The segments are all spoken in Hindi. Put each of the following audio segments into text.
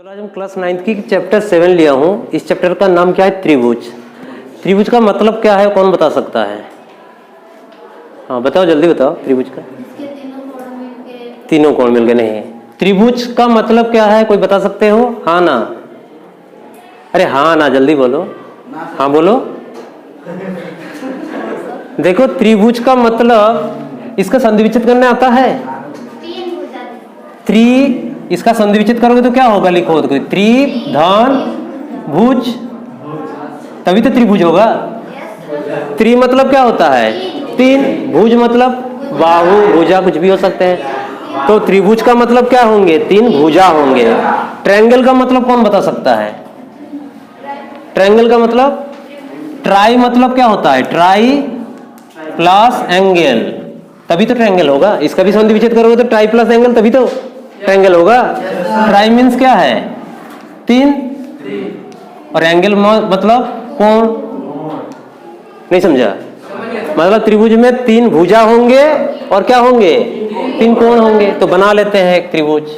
चलो आज हम क्लास 9th की चैप्टर 7 लिया हूँ। इस चैप्टर का नाम क्या है? त्रिभुज। त्रिभुज का मतलब क्या है, कौन बता सकता है? हाँ बताओ, जल्दी बताओ। त्रिभुज का तीनों कोण मिलके नहीं। त्रिभुज का मतलब क्या है, कोई बता सकते हो? हाँ ना? अरे हाँ ना, जल्दी बोलो। हाँ बोलो। देखो त्रिभुज का मतलब, इसका संधि विच्छेद करने आता है? इसका संधि विच्छेद करोगे तो क्या होगा, लिखो तो त्रिधन भुज, तभी तो त्रिभुज होगा। त्रि मतलब क्या होता है? तीन। भुज मतलब बाहु भुजा कुछ भी हो सकते हैं। तो त्रिभुज का मतलब क्या होंगे? तीन भुजा होंगे। ट्रायंगल का मतलब कौन बता सकता है? ट्रायंगल का मतलब, ट्राई मतलब क्या होता है? ट्राई प्लस एंगल, तभी तो ट्रायंगल होगा। इसका भी संधि विच्छेद करोगे तो ट्राई प्लस एंगल, तभी तो ट्रायंगल होगा। ट्राई मीन्स क्या है? तीन। और एंगल मतलब कोण। नहीं समझा? मतलब त्रिभुज में तीन भुजा होंगे और क्या होंगे? तीन कोण होंगे। तो बना लेते हैं एक त्रिभुज।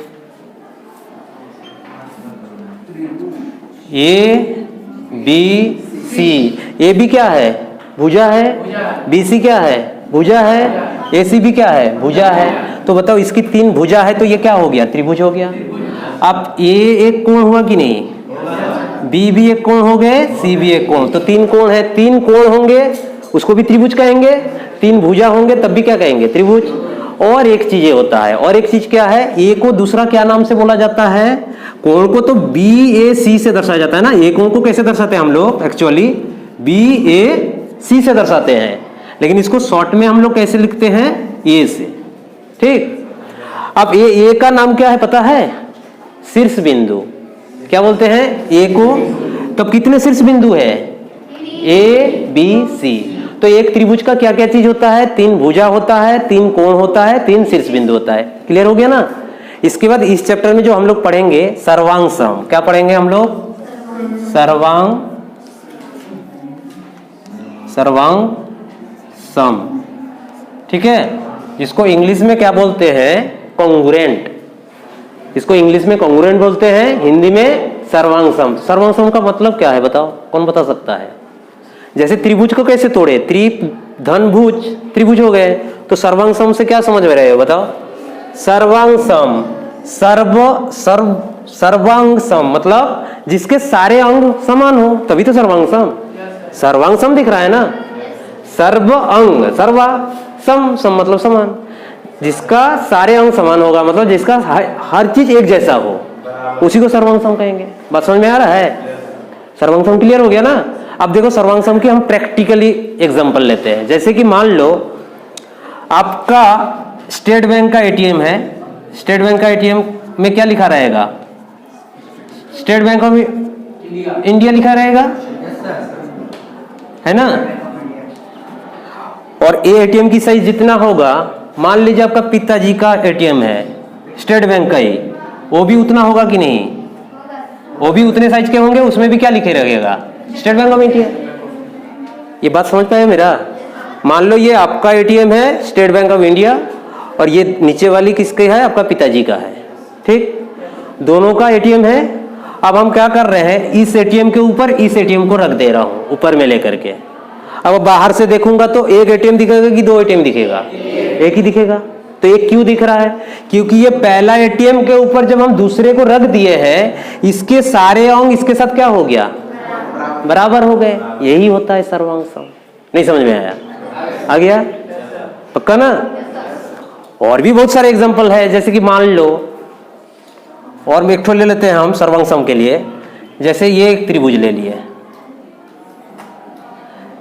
ए बी सी। ए बी क्या है? भुजा है। बी सी क्या है? भुजा है। ए सी भी क्या है? भुजा है। तो बताओ, इसकी तीन भुजा है तो ये क्या हो गया? त्रिभुज हो गया। अब ए एक कोण हुआ कि नहीं? बी भी एक कोण हो गए, सी भी एक कोण। तो तीन कोण है, तीन कोण होंगे, उसको भी त्रिभुज कहेंगे। तीन भुजा होंगे तब भी क्या कहेंगे? त्रिभुज। और एक चीज ये होता है, और एक चीज क्या है? ए को दूसरा क्या नाम से बोला जाता है? कोण को तो बी ए सी से दर्शाया जाता है ना। ए कोण को कैसे दर्शाते हैं हम लोग? एक्चुअली बी ए सी से दर्शाते हैं, लेकिन इसको शॉर्ट में हम लोग कैसे लिखते हैं? ए से। ठीक। अब ए का नाम क्या है पता है? शीर्ष बिंदु। क्या बोलते हैं ए को? तब कितने शीर्ष बिंदु है? A B C. तो एक त्रिभुज का क्या क्या चीज होता है? तीन भुजा होता है, तीन कोण होता है, तीन शीर्ष बिंदु होता है। क्लियर हो गया ना? इसके बाद इस चैप्टर में जो हम लोग पढ़ेंगे सर्वांग सम। क्या पढ़ेंगे हम लोग? सर्वांग सम। ठीक है। इसको इंग्लिश में क्या बोलते हैं? कॉन्ग्रुएंट। इसको इंग्लिश में कॉन्ग्रुएंट बोलते हैं, हिंदी में सर्वांग सम। सर्वांग सम का मतलब क्या है बताओ, कौन बता सकता है? जैसे त्रिभुज को कैसे तोड़े? त्रिधन भुज, त्रिभुज हो गए। तो सर्वांग सम से क्या समझ में रहे हो बताओ? सर्वांग सम, सर्वांग सम मतलब जिसके सारे अंग समान हो, तभी तो सर्वांग सम। सर्वांग सम दिख रहा है ना? सर्व अंग, सर्वा सम, सम मतलब समान। जिसका सारे अंग समान होगा, मतलब जिसका हर चीज एक जैसा हो, उसी को सर्वांग सम कहेंगे। बात समझ में आ रहा है? सर्वांग सम क्लियर हो गया ना? अब देखो सर्वांग सम की हम प्रैक्टिकली एग्जांपल लेते हैं। जैसे कि मान लो आपका स्टेट बैंक का एटीएम है। स्टेट बैंक का एटीएम में क्या लिखा रहेगा? स्टेट बैंक ऑफ इंडिया लिखा रहेगा, है ना? और ए एटीएम की साइज जितना होगा, मान लीजिए आपका पिताजी का एटीएम है स्टेट बैंक का ही, वो भी उतना होगा कि नहीं? वो भी उतने साइज के होंगे। उसमें भी क्या लिखे रहेगा? State bank of India. ये बात समझ पाए मेरा? मान लो ये आपका एटीएम है स्टेट बैंक ऑफ इंडिया, और ये नीचे वाली किसके है? आपका पिताजी का है। ठीक, दोनों का एटीएम है। अब हम क्या कर रहे हैं? इस एटीएम के ऊपर इस एटीएम को रख दे रहा हूं, ऊपर में लेकर के। अब बाहर से देखूंगा तो एक एटीएम दिखेगा कि दो एटीएम दिखेगा? एक ही दिखेगा। तो एक क्यों दिख रहा है? क्योंकि ये पहला एटीएम के ऊपर जब हम दूसरे को रख दिए हैं, इसके सारे अंग इसके साथ क्या हो गया? बराबर हो गए। यही होता है सर्वांग सम। नहीं समझ में आया? आ गया? पक्का ना? और भी बहुत सारे एग्जांपल है। जैसे कि मान लो, और एक ठो ले लेते हैं हम सर्वांग सम के लिए। जैसे ये एक त्रिभुज ले लिए,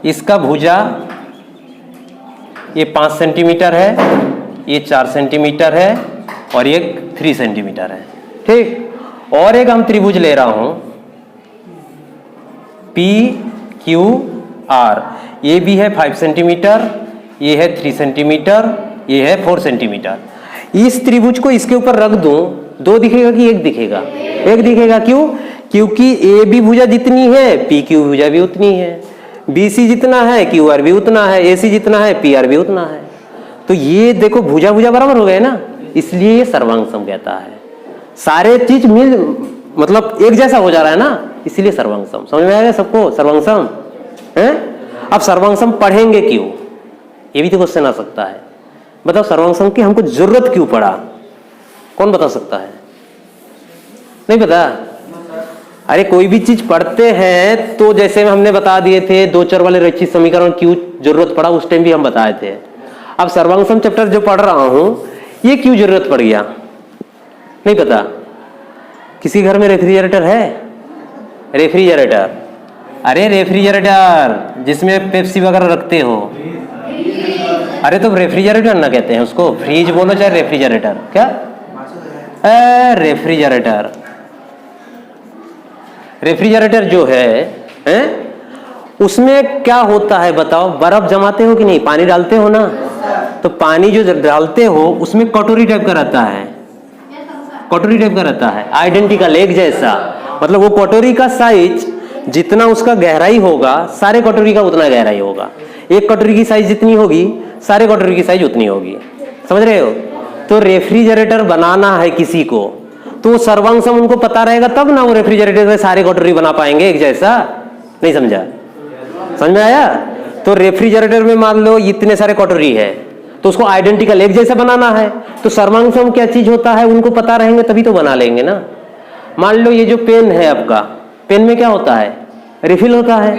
इसका भुजा ये 5 सेंटीमीटर है, ये 4 सेंटीमीटर है, और ये 3 सेंटीमीटर है। ठीक। और एक हम त्रिभुज ले रहा हूं पी क्यू आर। ये भी है 5 सेंटीमीटर, ये है 3 सेंटीमीटर, ये है 4 सेंटीमीटर। इस त्रिभुज को इसके ऊपर रख दूं, दो दिखेगा कि एक दिखेगा? एक दिखेगा। क्यों? क्योंकि ए बी भुजा जितनी है, पी क्यू भुजा भी उतनी है। बी सी जितना है, क्यू आर भी उतना है। ए सी जितना है, पी आर भी उतना है। तो ये देखो भुजा भुजा बराबर हो गए ना, इसलिए ये सर्वांग सम कहता है। सारे चीज मतलब एक जैसा हो जा रहा है ना, इसीलिए सर्वांग सम। समझ में आएगा सबको सर्वांग सम है? अब सर्वांग सम पढ़ेंगे क्यों, ये भी तो क्वेश्चन आ सकता है। बताओ सर्वांग सम की हमको जरूरत क्यों पड़ा, कौन बता सकता है? नहीं पता? अरे कोई भी चीज पढ़ते हैं तो जैसे हमने बता दिए थे दो चर वाले रैखिक समीकरण क्यों जरूरत पड़ा, उस टाइम भी हम बताए थे। अब सर्वांग सम चैप्टर जो पढ़ रहा हूं ये क्यों जरूरत पड़ गया, नहीं पता? किसी घर में रेफ्रिजरेटर है? रेफ्रिजरेटर, अरे रेफ्रिजरेटर जिसमें पेप्सी वगैरह रखते हो, अरे तो रेफ्रिजरेटर ना कहते हैं उसको, फ्रिज बोलो चाहे रेफ्रिजरेटर, क्या रेफ्रिजरेटर। रेफ्रिजरेटर जो है उसमें क्या होता है बताओ? बर्फ जमाते हो कि नहीं, पानी डालते हो ना, तो पानी जो डालते हो उसमें कटोरी टाइप का रहता है, कटोरी टाइप का रहता है, आइडेंटिकल एक जैसा। मतलब वो कटोरी का साइज जितना उसका गहराई होगा सारे कटोरी का उतना गहराई होगा, एक कटोरी की साइज जितनी होगी सारे कटोरी की साइज उतनी होगी। समझ रहे हो? तो रेफ्रिजरेटर बनाना है किसी को तो सर्वांग सम उनको पता रहेगा तब ना वो रेफ्रिजरेटर में सारे कटोरी बना पाएंगे एक जैसा। नहीं समझा? समझ में आया? तो रेफ्रिजरेटर में मान लो इतने सारे कटोरी है तो उसको आइडेंटिकल एक जैसा बनाना है, तो सर्वांग सम क्या चीज होता है उनको पता रहेंगे तभी तो बना लेंगे ना। मान लो ये जो पेन है आपका, पेन में क्या होता है? रिफिल होता है,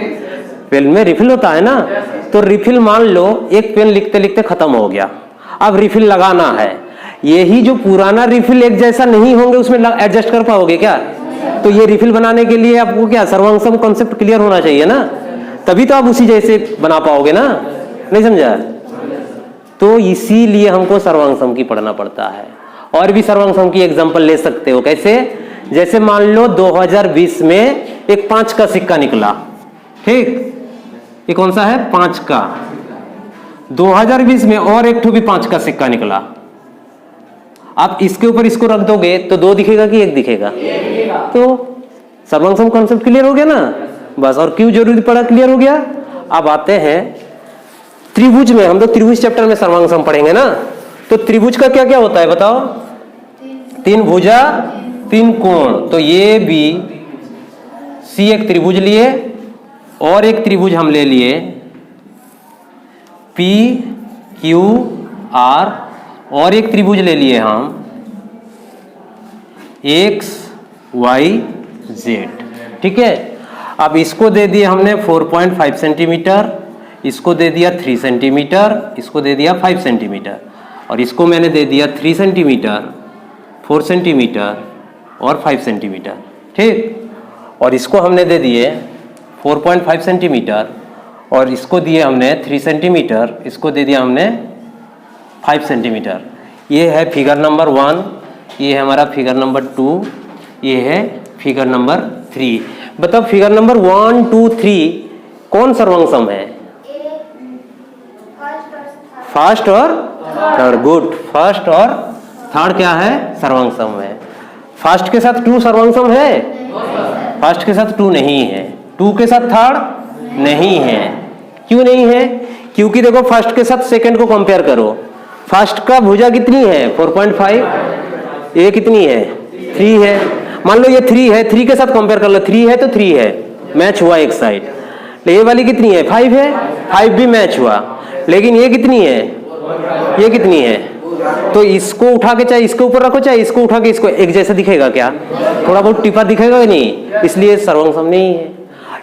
पेन में रिफिल होता है ना। तो रिफिल मान लो एक पेन लिखते लिखते खत्म हो गया, अब रिफिल लगाना है, यही जो पुराना रिफिल एक जैसा नहीं होंगे उसमें एडजस्ट कर पाओगे क्या? तो ये रिफिल बनाने के लिए आपको क्या सर्वांग सम कॉन्सेप्ट क्लियर होना चाहिए ना, तभी तो आप उसी जैसे बना पाओगे ना। नहीं समझा? तो इसीलिए हमको सर्वांग सम की पढ़ना पड़ता है। और भी सर्वांग सम की एग्जांपल ले सकते हो, कैसे? जैसे मान लो 2020 में एक 5 का सिक्का निकला, ठीक, ये कौन सा है? 5 का। 2020 में और एक ठो भी 5 का सिक्का निकला, आप इसके ऊपर इसको रख दोगे तो 2 दिखेगा कि 1 दिखेगा? तो सर्वांग सम कॉन्सेप्ट क्लियर हो गया ना बस। और क्यों जरूरी पड़ा, क्लियर हो गया। अब आते हैं त्रिभुज में, हम लोग त्रिभुज चैप्टर में सर्वांग सम पढ़ेंगे ना। तो त्रिभुज का क्या क्या होता है बताओ? 3 भुजा 3 कोण। तो ये भी सी एक त्रिभुज लिए और एक त्रिभुज हम ले लिए पी क्यू आर, और एक त्रिभुज ले लिए हम एक्स वाई जेड, ठीक है। अब इसको दे दिए हमने 4.5 सेंटीमीटर, इसको दे दिया 3 सेंटीमीटर, इसको दे दिया 5 सेंटीमीटर, और इसको मैंने दे दिया 3 सेंटीमीटर, 4 सेंटीमीटर और 5 सेंटीमीटर, ठीक। और इसको हमने दे दिए 4.5 सेंटीमीटर, और इसको दिए हमने 3 सेंटीमीटर, इसको दे दिया हमने 5 सेंटीमीटर। ये है फिगर नंबर 1, ये है हमारा फिगर नंबर 2, ये है फिगर नंबर 3। बताओ फिगर नंबर 1, 2, 3 कौन सर्वांग सम है? फर्स्ट और थर्ड। गुड, फर्स्ट और थर्ड क्या है? सर्वांग सम है। फर्स्ट के साथ 2 सर्वांग सम है? फर्स्ट के साथ 2 नहीं है, 2 के साथ थर्ड नहीं है। क्यों नहीं है? क्योंकि देखो फर्स्ट के साथ सेकंड को कंपेयर करो, फर्स्ट का भुजा कितनी है? 4.5, ये कितनी है? 3 है। मान लो ये 3 है, 3 के साथ कंपेयर कर लो, 3 है तो 3 है, मैच हुआ एक साइड। ये वाली कितनी है? 5 है, 5 भी मैच हुआ। लेकिन ये कितनी है? ये कितनी है? तो इसको उठा के चाहे इसके ऊपर रखो चाहे इसको उठा के इसको, एक जैसा दिखेगा क्या? थोड़ा बहुत टिपा दिखेगा कि नहीं? इसलिए सर्वांग सम नहीं है।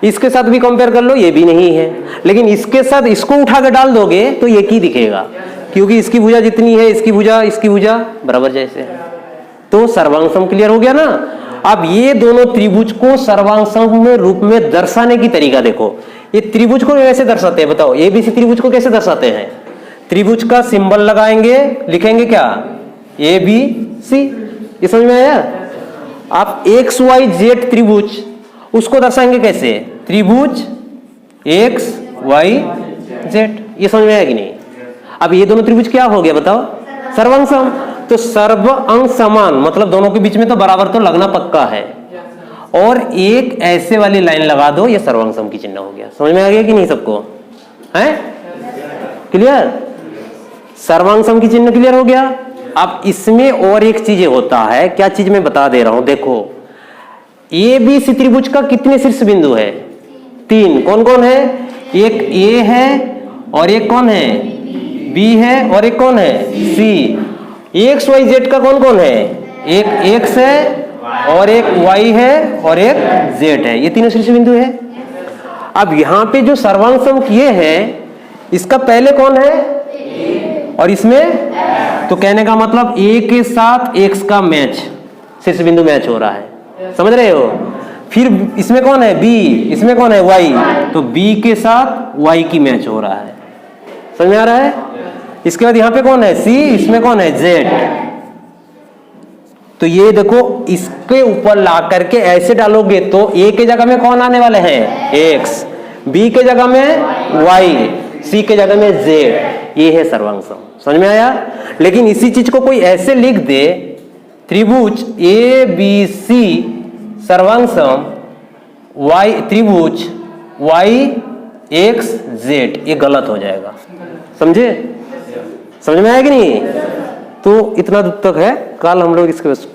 इसके साथ भी कंपेयर कर लो, ये भी नहीं है। लेकिन इसके साथ इसको उठा के डाल दोगे तो एक ही दिखेगा, क्योंकि इसकी भुजा जितनी है इसकी भुजा बराबर जैसे है। तो सर्वांग सम क्लियर हो गया ना। अब ये दोनों त्रिभुज को सर्वांग सम में रूप में दर्शाने की तरीका देखो। ये त्रिभुज को कैसे दर्शाते हैं बताओ? एबीसी त्रिभुज को कैसे दर्शाते हैं? त्रिभुज का सिंबल लगाएंगे, लिखेंगे क्या? A B C. ये समझ में आया? आप एक्स वाई जेड त्रिभुज उसको दर्शाएंगे कैसे? त्रिभुज एक्स वाई जेड। ये समझ में आया कि नहीं? अब ये दोनों त्रिभुज क्या हो गया बताओ? सर्वांग सम। तो सर्व अंग समान मतलब दोनों के बीच में तो बराबर तो लगना पक्का है, और एक ऐसे वाली लाइन लगा दो, ये सर्वांग सम की चिन्ह हो गया। समझ में आ गया कि नहीं सबको? है क्लियर? सर्वांग सम की चिन्ह क्लियर हो गया। अब इसमें और एक चीज होता है, क्या चीज मैं बता दे रहा हूं, देखो ए बी सी त्रिभुज का कितने शीर्ष बिंदु है? 3। कौन कौन है? एक ए है और एक कौन है? बी है और एक कौन है? सी। एक्स वाई जेड का कौन कौन है? एक एक्स है और एक वाई है और एक जेड है। ये तीनों शीर्ष बिंदु है। अब यहां पे जो सर्वांग सम किए हैं इसका पहले कौन है और इसमें, तो कहने का मतलब ए के साथ एक्स का मैच, शीर्ष बिंदु मैच हो रहा है, समझ रहे हो? फिर इसमें कौन है? बी। इसमें कौन है? वाई। तो बी के साथ वाई की मैच हो रहा है, समझ में आ रहा है? इसके बाद यहां पे कौन है? सी। इसमें कौन है? जेड। तो ये देखो इसके ऊपर ला करके ऐसे डालोगे तो ए के जगह में कौन आने वाले हैं? एक्स। बी के जगह में वाई, सी के जगह में जेड। ये है सर्वांग सम। समझ में आया? लेकिन इसी चीज को कोई ऐसे लिख दे, त्रिभुज ए बी सी सर्वांग सम वाई, त्रिभुज वाई एक्स जेड, ये गलत हो जाएगा। समझे? समझ में आया कि नहीं? तो इतना दूर तक है। कल हम लोग इसके क्वेश्चन